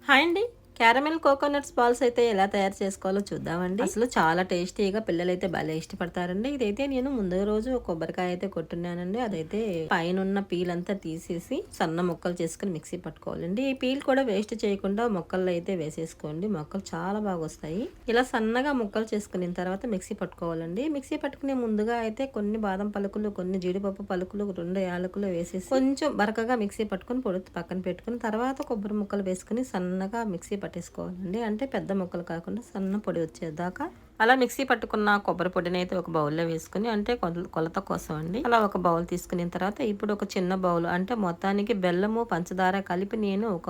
Hi అండి. Caramel coconuts balls అయితే ఎలా తయారు చేసుకోవాలో చూద్దామండి. అసలు చాలా టేస్టీగా పిల్లలైతే భలే ఇష్టపడతారండి. ఇదైతే నేను ముందు రోజు కొబ్బరికాయ అయితే కొట్టున్నానండి. అదైతే పైన ఉన్న పీల్ అంతా తీసేసి సన్న ముక్కలు చేసుకుని మిక్సీ పట్టుకోవాలండి. ఈ పీల్ కూడా వేస్ట్ చేయకుండా మొక్కల్లో అయితే వేసేసుకోండి. మొక్కలు చాలా బాగా వస్తాయి. ఇలా సన్నగా ముక్కలు చేసుకున్న తర్వాత మిక్సీ పట్టుకోవాలండి. మిక్సీ పట్టుకునే ముందుగా అయితే కొన్ని బాదం పలుకులు, కొన్ని జీడిపప్పు పలుకులు, 2 యాలకులు వేసేసి కొంచెం బరకగా మిక్సీ పట్టుకుని పొడి పక్కన పెట్టుకుని తర్వాత కొబ్బరి ముక్కలు వేసుకుని సన్నగా మిక్సీ పట్టేసుకోవాలండి. అంటే పెద్ద ముక్కలు కాకుండా సన్న పొడి వచ్చేదాకా అలా మిక్సీ పట్టుకున్న కొబ్బరి పొడిని అయితే ఒక బౌల్లో వేసుకుని, అంటే కొలత కోసం అండి. అలా ఒక బౌల్ తీసుకున్న తర్వాత ఇప్పుడు ఒక చిన్న బౌల్, అంటే మొత్తానికి బెల్లము పంచదార కలిపి నేను ఒక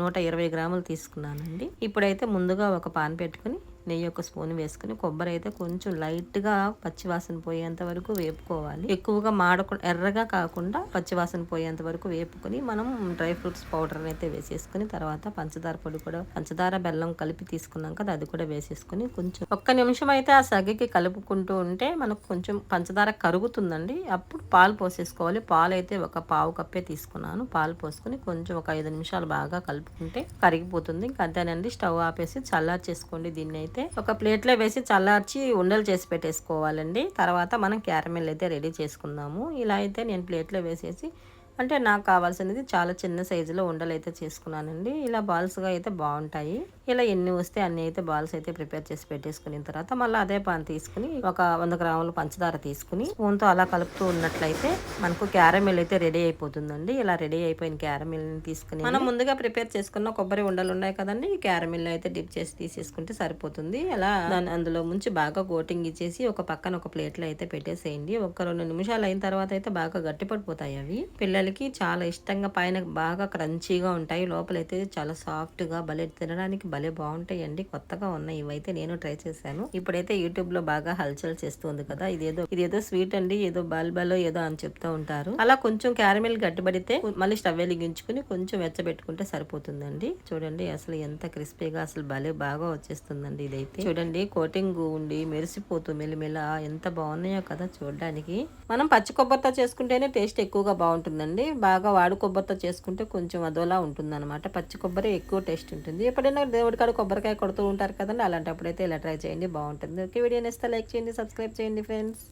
120 గ్రాములు తీసుకున్నానండి. ఇప్పుడైతే ముందుగా ఒక పాన్ పెట్టుకుని నెయ్యి ఒక స్పూన్ వేసుకుని కొబ్బరి అయితే కొంచెం లైట్గా పచ్చివాసన పోయేంత వరకు వేపుకోవాలి. ఎక్కువగా మాడకుండా ఎర్రగా కాకుండా పచ్చివాసన పోయేంత వరకు వేపుకొని మనం డ్రై ఫ్రూట్స్ పౌడర్ అయితే వేసేసుకుని తర్వాత పంచదార పొడి కూడా, పంచదార బెల్లం కలిపి తీసుకున్నాం కదా, అది కూడా వేసేసుకుని కొంచెం ఒక్క నిమిషం అయితే ఆ సగకి కలుపుకుంటూ ఉంటే మనకు కొంచెం పంచదార కరుగుతుందండి. అప్పుడు పాలు పోసేసుకోవాలి. పాలు అయితే ఒక పావు కప్పే తీసుకున్నాను. పాలు పోసుకుని కొంచెం ఒక 5 నిమిషాలు బాగా కలుపుకుంటే కరిగిపోతుంది. ఇంకా అంతేనండి. స్టవ్ ఆపేసి చల్లారి చేసుకోండి. దీన్ని అయితే ఒక ప్లేట్లో వేసి చల్లార్చి ఉండలు చేసి పెట్టేసుకోవాలండి. తర్వాత మనం క్యారమెల్ అయితే రెడీ చేసుకుందాము. ఇలా అయితే నేను ప్లేట్లో వేసేసి, అంటే నాకు కావాల్సినది చాలా చిన్న సైజులో ఉండలు అయితే చేసుకున్నానండి. ఇలా బాల్స్గా అయితే బాగుంటాయి. ఇలా ఎన్ని వస్తే అన్ని అయితే బాల్స్ అయితే ప్రిపేర్ చేసి పెట్టేసుకున్న తర్వాత మళ్ళీ అదే పాన్ తీసుకుని ఒక 100 గ్రాముల పంచదార తీసుకుని స్పూన్తో అలా కలుపుతూ ఉన్నట్లయితే మనకు క్యారమెల్ అయితే రెడీ అయిపోతుందండి. ఇలా రెడీ అయిపోయిన క్యారమెల్ని తీసుకుని మనం ముందుగా ప్రిపేర్ చేసుకున్న కొబ్బరి ఉండలు ఉన్నాయి కదండి, ఈ క్యారమెల్ అయితే డిప్ చేసి తీసేసుకుంటే సరిపోతుంది. అలా దాన్ని అందులో ముంచి బాగా కోటింగ్ ఇచ్చేసి ఒక పక్కన ఒక ప్లేట్లో అయితే పెట్టేసేయండి. ఒక 2 నిమిషాలు అయిన తర్వాత అయితే బాగా గట్టిపడిపోతాయి అవి. పిల్లలకి చాలా ఇష్టంగా, పైన బాగా క్రంచీగా ఉంటాయి, లోపలైతే చాలా సాఫ్ట్గా భలే తినడానికి భలే బాగుంటాయండి. కొత్తగా ఉన్నాయి ఇవైతే, నేను ట్రై చేశాను. ఇప్పుడైతే యూట్యూబ్ లో బాగా హల్చల్ చేస్తుంది కదా, ఇదేదో స్వీట్ అండి, ఏదో బాల్బాలో ఏదో అని చెప్తూ ఉంటారు. అలా కొంచెం క్యారమెల్ గట్టిపడితే మళ్ళీ స్టవ్ వెలిగించుకుని కొంచెం వెచ్చబెట్టుకుంటే సరిపోతుందండి. చూడండి అసలు ఎంత క్రిస్పీగా అసలు భలే బాగా వచ్చేస్తుందండి. ఇదైతే చూడండి కోటింగ్ ఉండి మెరిసిపోతూ మెల్లిమెల్ల ఎంత బాగున్నాయో కదా చూడడానికి. మనం పచ్చి కొబ్బరితో చేసుకుంటేనే టేస్ట్ ఎక్కువగా బాగుంటుందండి. బాగా వాడు కొబ్బరితో చేసుకుంటే కొంచెం అదోలా ఉంటుంది అనమాట. పచ్చి కొబ్బరి ఎక్కువ టేస్ట్ ఉంటుంది. ఎప్పుడైనా దేవుడి కాడ కొబ్బరికాయ కొడుతూ ఉంటారు కదండి, అలాంటప్పుడు అయితే ఇలా ట్రై చేయండి, బాగుంటుంది. ఓకే, వీడియో నేస్తే లైక్ చేయండి, సబ్స్క్రైబ్ చేయండి ఫ్రెండ్స్.